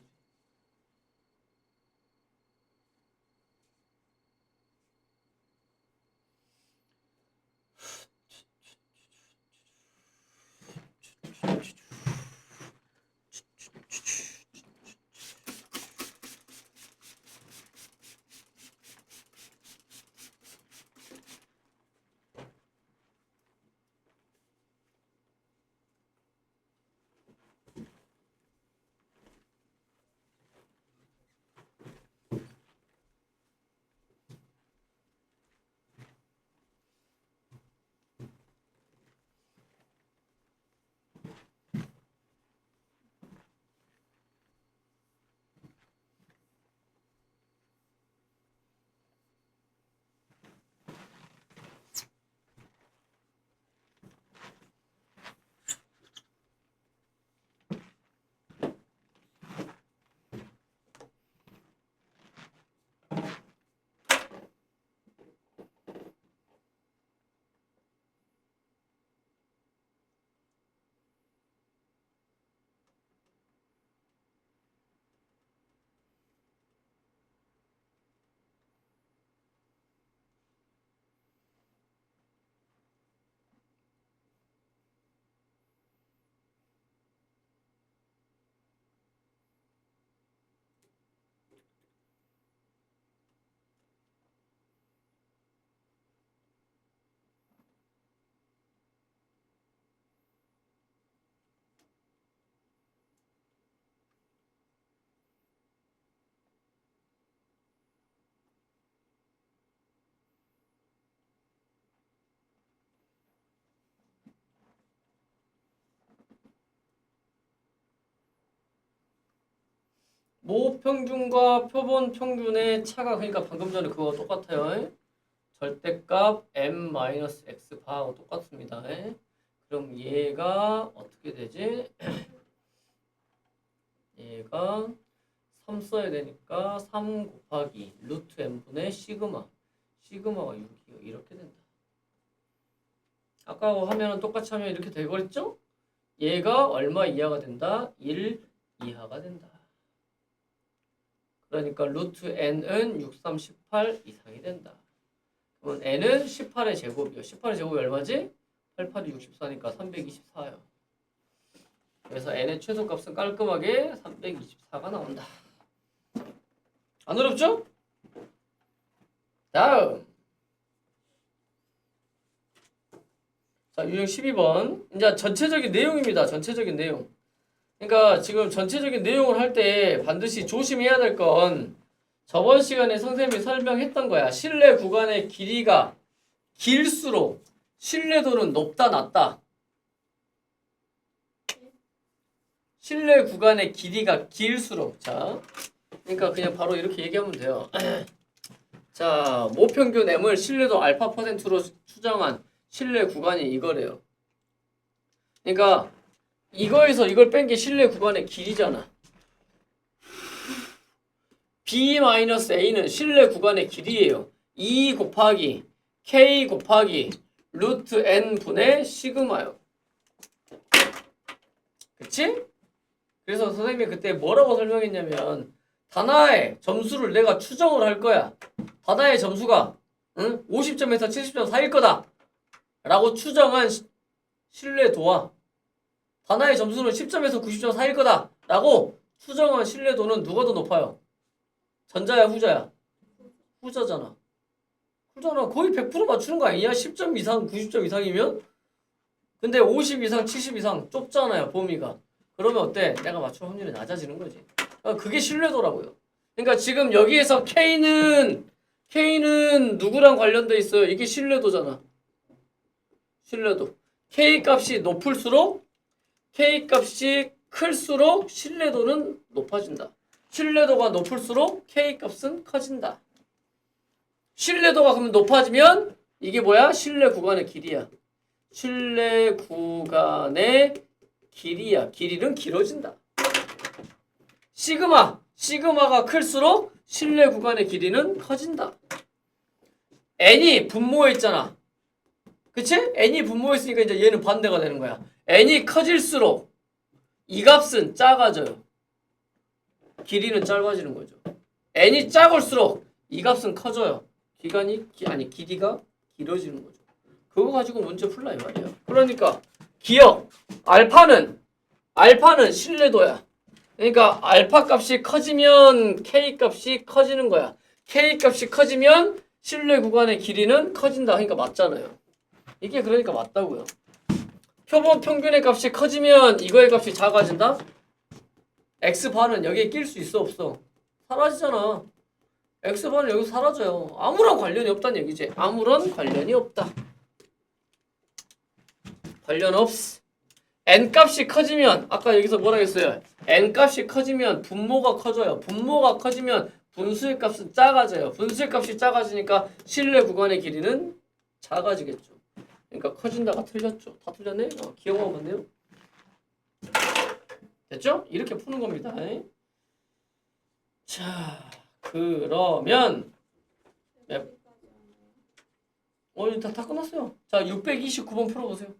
모평균과 표본 평균의 차가 그러니까 방금 전에 그거 똑같아요. 절대값 m-x 바하고 똑같습니다. 그럼 얘가 어떻게 되지? 얘가 3 써야 되니까 3 곱하기 루트 n분의 시그마 시그마가 6이 이렇게 된다. 아까 하면은 똑같이 하면 이렇게 되버렸죠? 얘가 얼마 이하가 된다? 1 이하가 된다. 그러니까 루트 n은 6, 3, 18 이상이 된다. 그러면 n은 18의 제곱이요. 18의 제곱이 얼마지? 8, 8이 64니까 324요. 그래서 n의 최소값은 깔끔하게 324가 나온다. 안 어렵죠? 다음. 자, 유형 12번. 이제 전체적인 내용입니다. 전체적인 내용. 그러니까 지금 전체적인 내용을 할 때 반드시 조심해야 될 건 저번 시간에 선생님이 설명했던 거야. 실내 구간의 길이가 길수록 신뢰도는 높다, 낮다. 실내 구간의 길이가 길수록. 자, 그러니까 그냥 바로 이렇게 얘기하면 돼요. 자, 모평균 M을 신뢰도 알파 %로 추정한 실내 구간이 이거래요. 그러니까 이거에서 이걸 뺀 게 실내 구간의 길이잖아. B-A는 실내 구간의 길이에요. 2 곱하기 K 곱하기 루트 N분의 시그마요. 그치? 그래서 선생님이 그때 뭐라고 설명했냐면 단하의 점수를 내가 추정을 할 거야. 단하의 점수가 50점에서 70점 사이일 거다 라고 추정한 신뢰도와 단하의 점수는 10점에서 90점 사이일 거다 라고 추정한 신뢰도는 누가 더 높아요? 전자야 후자야? 후자잖아. 후자는 거의 100% 맞추는 거 아니냐? 10점 이상 90점 이상이면? 근데 50 이상 70 이상 좁잖아요 범위가. 그러면 어때? 내가 맞출 확률이 낮아지는 거지. 그게 신뢰도라고요. 그러니까 지금 여기에서 K는 누구랑 관련돼 있어요? 이게 신뢰도잖아. 신뢰도. K 값이 높을수록 K 값이 클수록 신뢰도는 높아진다. 신뢰도가 높을수록 K 값은 커진다. 신뢰도가 그러면 높아지면 이게 뭐야? 신뢰 구간의 길이야. 신뢰 구간의 길이야. 길이는 길어진다. 시그마가 클수록 신뢰 구간의 길이는 커진다. n이 분모했잖아. 그치? n이 분모했으니까 이제 얘는 반대가 되는 거야. n이 커질수록 이 값은 작아져요. 길이는 짧아지는 거죠. n이 작을수록 이 값은 커져요. 길이가 길어지는 거죠. 그거 가지고 문제 풀라 이 말이야. 그러니까 기억 알파는 신뢰도야. 그러니까 알파 값이 커지면 K 값이 커지는 거야. K 값이 커지면 신뢰 구간의 길이는 커진다. 그러니까 맞잖아요. 이게 그러니까 맞다고요. 표본 평균의 값이 커지면 이거의 값이 작아진다? X바는 여기에 낄 수 있어 없어? 사라지잖아. X바는 여기서 사라져요. 아무런 관련이 없다는 얘기지. 아무런 관련이 없다. 관련 없어. N값이 커지면 아까 여기서 뭐라 했어요? N값이 커지면 분모가 커져요. 분모가 커지면 분수의 값은 작아져요. 분수의 값이 작아지니까 실내 구간의 길이는 작아지겠죠. 그러니까 커진다가 틀렸죠. 다 틀렸네? 기억만 봤네요. 됐죠? 이렇게 푸는 겁니다. 자, 그러면 다 끝났어요. 자, 629번 풀어보세요.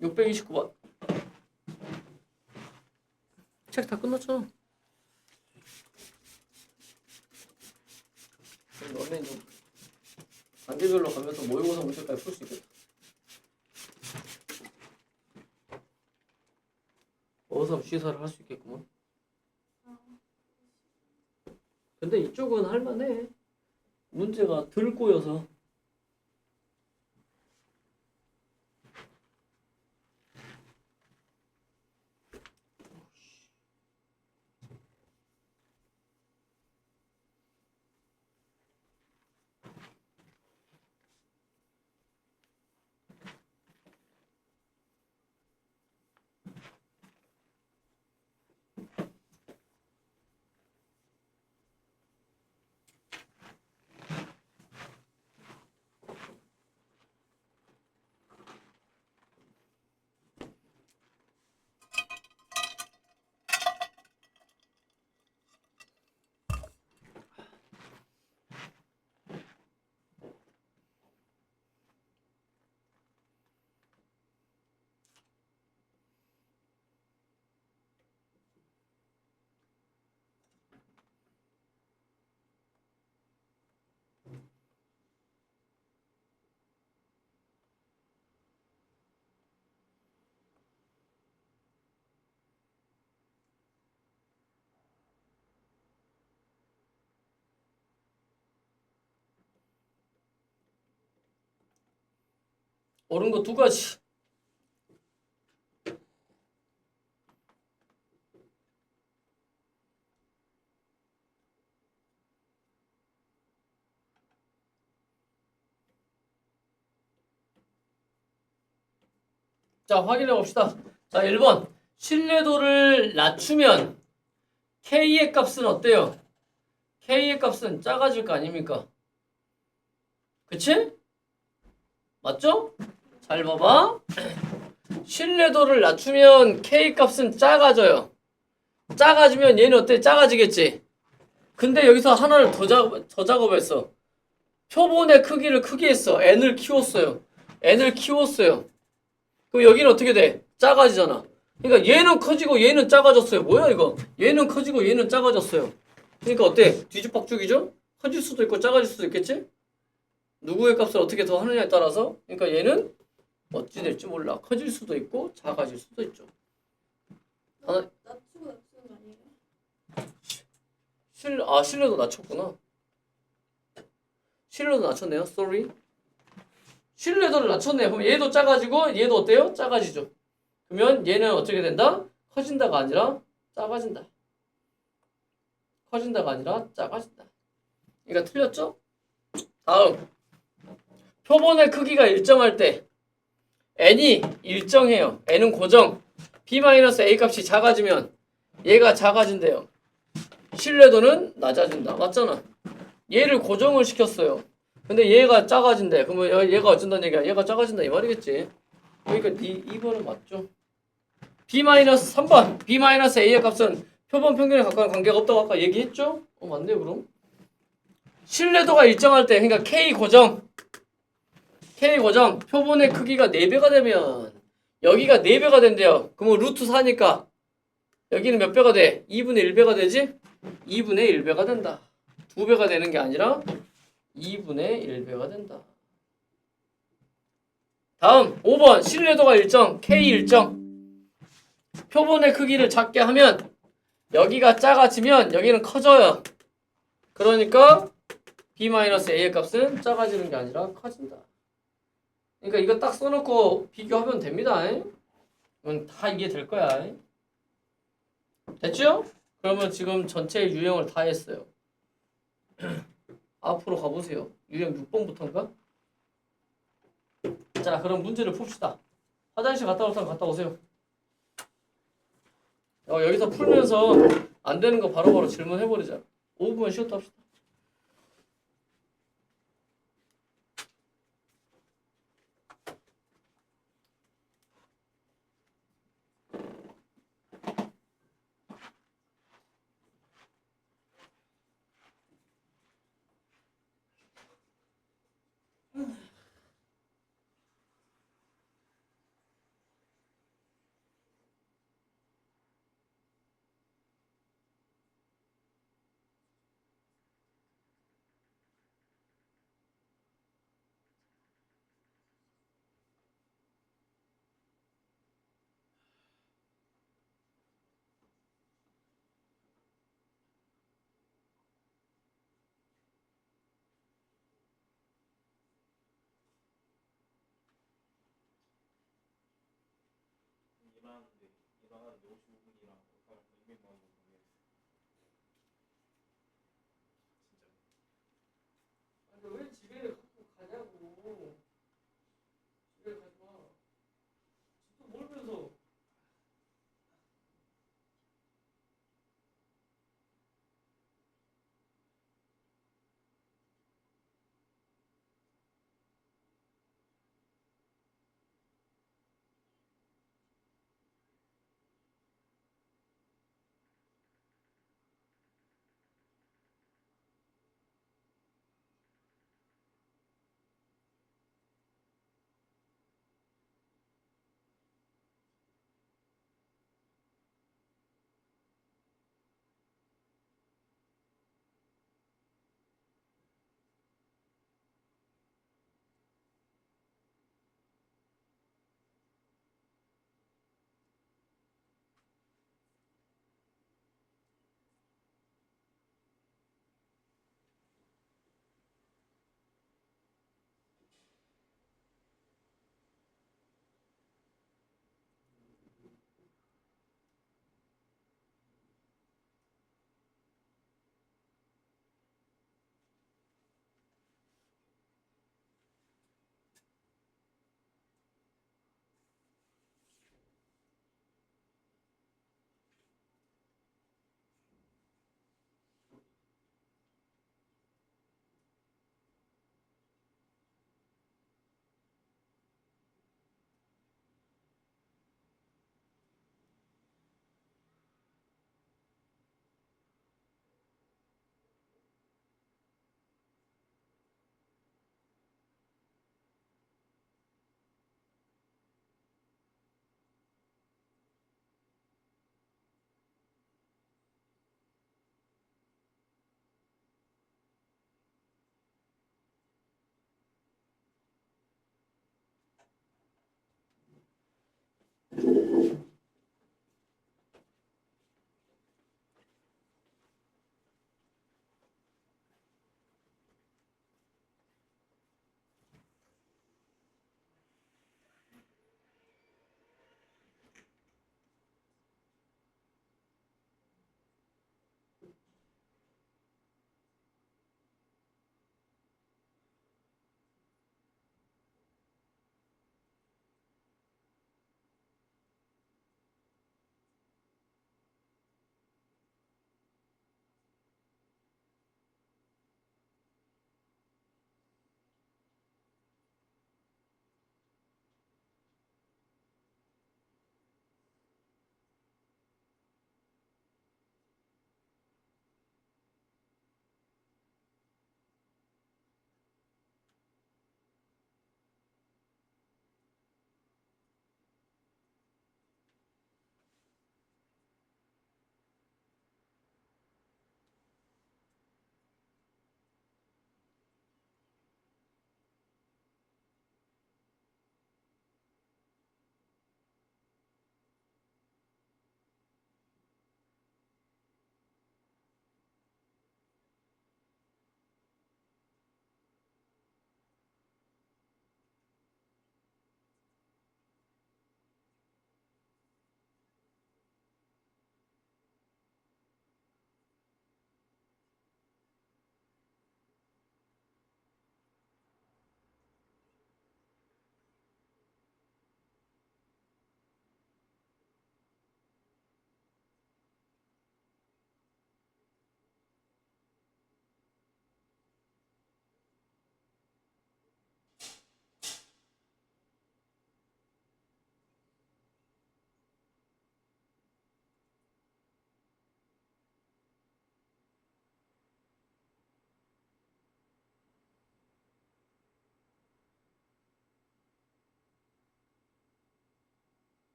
629번. 책 다 끝났죠? 너네 좀 단계별로 가면서 모의고사 문제까지 풀 수 있겠다. 어서 취사를 할 수 있겠구먼. 근데 이쪽은 할만해. 문제가 덜 꼬여서. 옳은 거 두 가지. 자, 확인해 봅시다. 자, 1번. 신뢰도를 낮추면 K의 값은 어때요? K의 값은 작아질 거 아닙니까? 그치? 맞죠? 잘 봐봐. 신뢰도를 낮추면 K 값은 작아져요. 작아지면 얘는 어때? 작아지겠지? 근데 여기서 하나를 더 작업했어. 표본의 크기를 크게 했어. n을 키웠어요. n을 키웠어요. 그럼 여기는 어떻게 돼? 작아지잖아. 그러니까 얘는 커지고 얘는 작아졌어요. 뭐야 이거? 얘는 커지고 얘는 작아졌어요. 그러니까 어때? 뒤죽박죽이죠? 커질 수도 있고 작아질 수도 있겠지? 누구의 값을 어떻게 더 하느냐에 따라서 그러니까 얘는 어찌 될지 몰라. 커질 수도 있고 작아질 수도 있죠. 하나, 낮추고 낮추는 거 아니에요? 신뢰도 낮췄구나. 신뢰도 낮췄네요. Sorry. 신뢰도를 낮췄네요. 그럼 얘도 작아지고 얘도 어때요? 작아지죠. 그러면 얘는 어떻게 된다? 커진다가 아니라 작아진다. 커진다가 아니라 작아진다. 그러니까 틀렸죠? 다음. 표본의 크기가 일정할 때 n이 일정해요. n은 고정. b-a 값이 작아지면 얘가 작아진대요. 신뢰도는 낮아진다. 맞잖아. 얘를 고정을 시켰어요. 근데 얘가 작아진대. 그러면 얘가 어쩐다는 얘기야? 얘가 작아진다 이 말이겠지. 그러니까 2번은 맞죠. b-3번. b-a의 값은 표본 평균에 가까운 관계가 없다고 아까 얘기했죠? 맞네요 그럼. 신뢰도가 일정할 때 그러니까 K 고정. K 고정. 표본의 크기가 4배가 되면 여기가 4배가 된대요. 그러면 루트 4니까 여기는 몇 배가 돼? 2분의 1배가 되지? 2분의 1배가 된다. 2배가 되는 게 아니라 2분의 1배가 된다. 다음 5번 신뢰도가 일정 K 일정. 표본의 크기를 작게 하면 여기가 작아지면 여기는 커져요. 그러니까 b-a의 값은 작아지는 게 아니라 커진다. 그러니까 이거 딱 써놓고 비교하면 됩니다. 다 이해될 거야. 됐죠? 그러면 지금 전체 유형을 다 했어요. 앞으로 가보세요. 유형 6번부터인가? 자, 그럼 문제를 풉시다. 화장실 갔다 올 사람 갔다 오세요. 여기서 풀면서 안 되는 거 바로바로 질문해버리자. 5분만 쉬었다 합시다.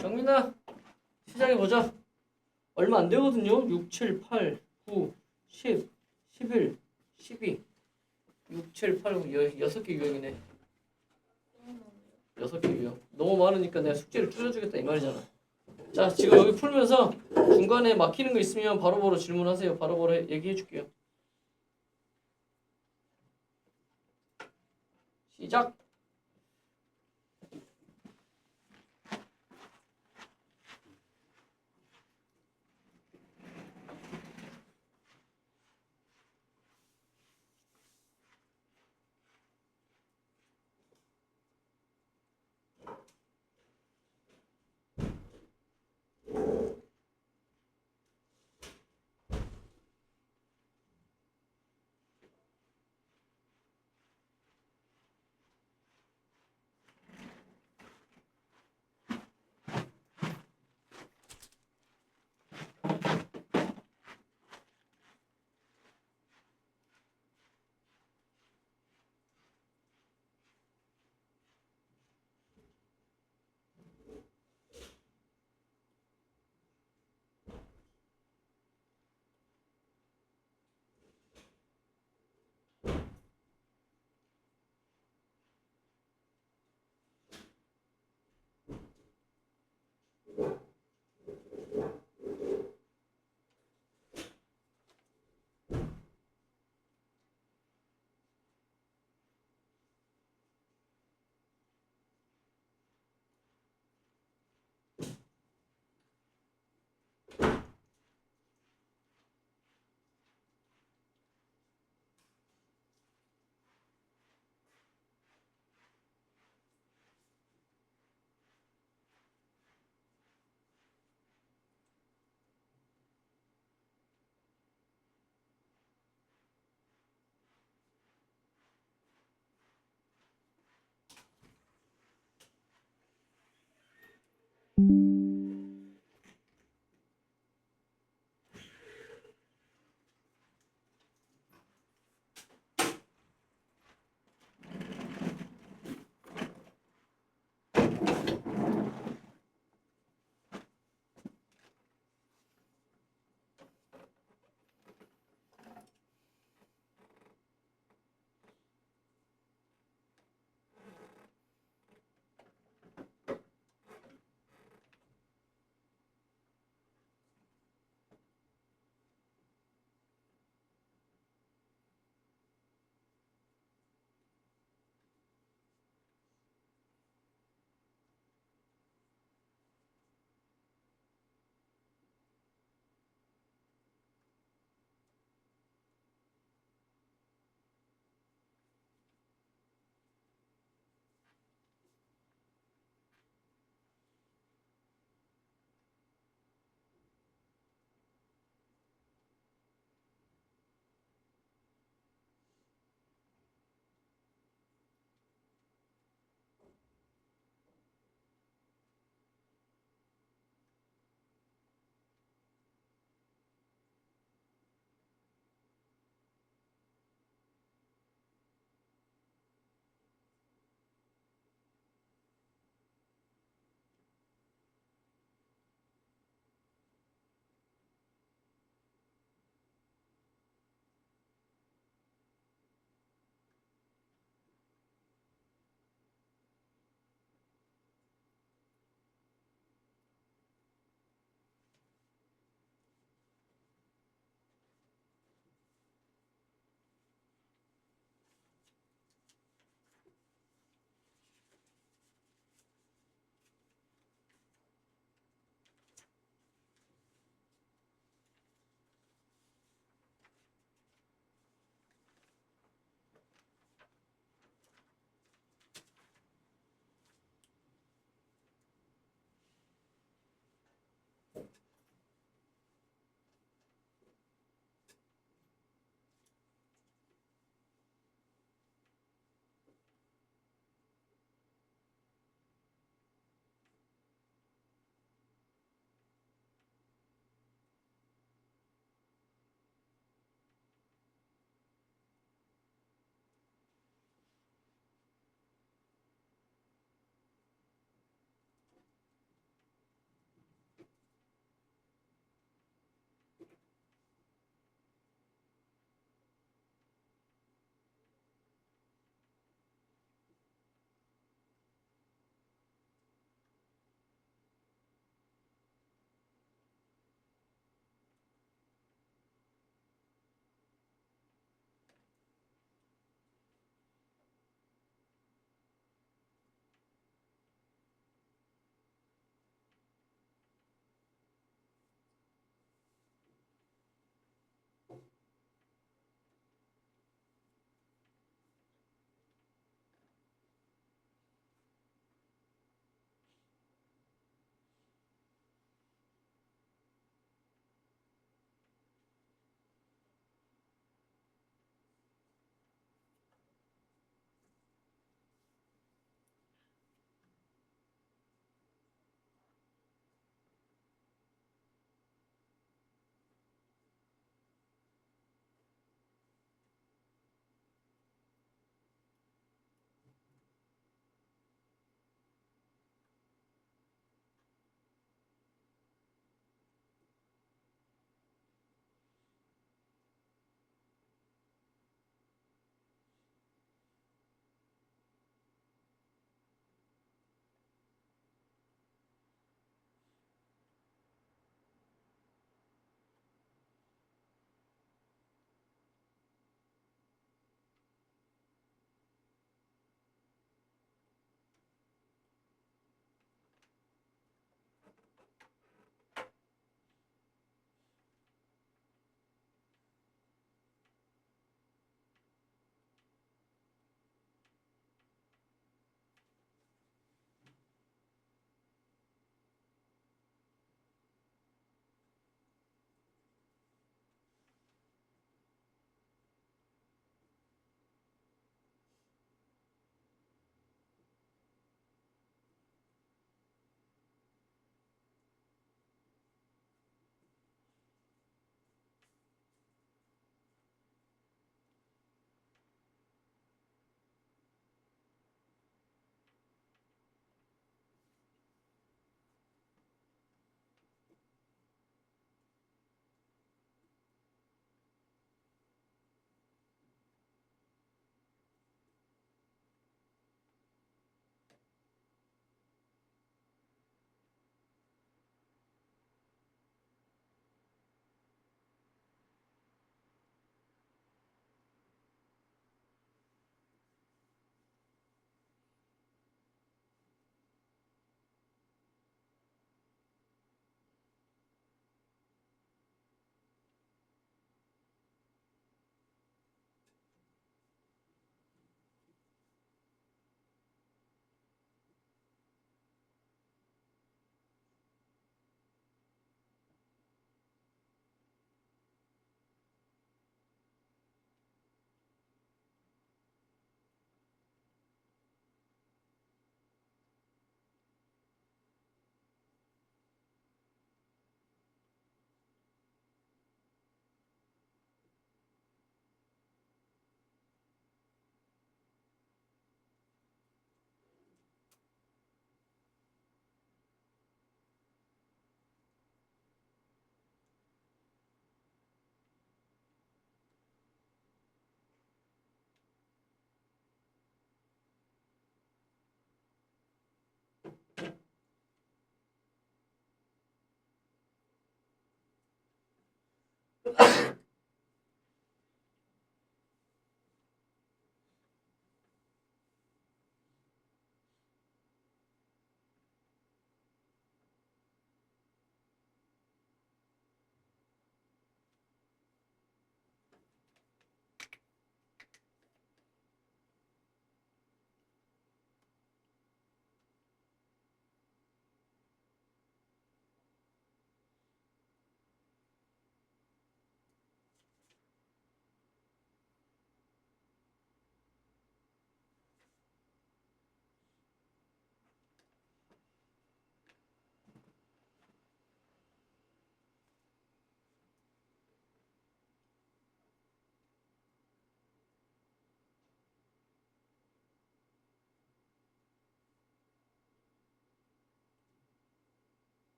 정민아, 시작해보자. 얼마 안 되거든요. 6, 7, 8, 9, 10, 11, 12, 6, 7, 8, 9, 6개 유형이네. 6개 유형. 너무 많으니까 내가 숙제를 줄여주겠다 이 말이잖아. 자, 지금 여기 풀면서 중간에 막히는 거 있으면 바로바로 질문하세요. 바로바로 얘기해 줄게요. 시작.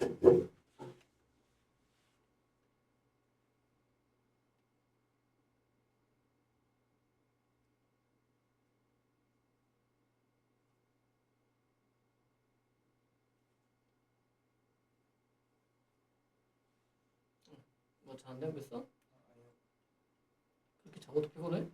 뭐 잘 안 되고 있어? 그렇게 작업도 피곤해?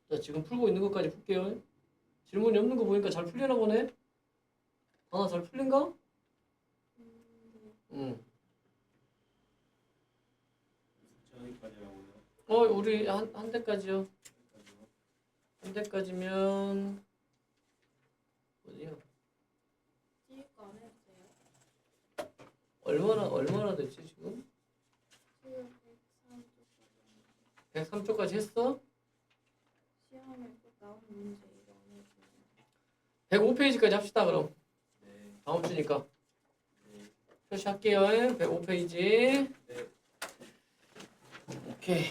자, 지금 풀고 있는 것까지 풀게요. 질문이 없는 거 보니까 잘 풀리나 보네. 하나 잘 풀린가? 응. 저기까지라고요. 우리 한 대까지요. 한 대까지면 어디야? 뒤에 거안 해도 돼요? 얼마나 됐지 지금? 지금 103쪽까지 103쪽까지 했어? 시험에 꼭 나온 문제 이거 안 해도 105페이지까지 합시다 그럼. 네. 다음 주니까 네. 표시할게요. 105페이지. 네. 오케이.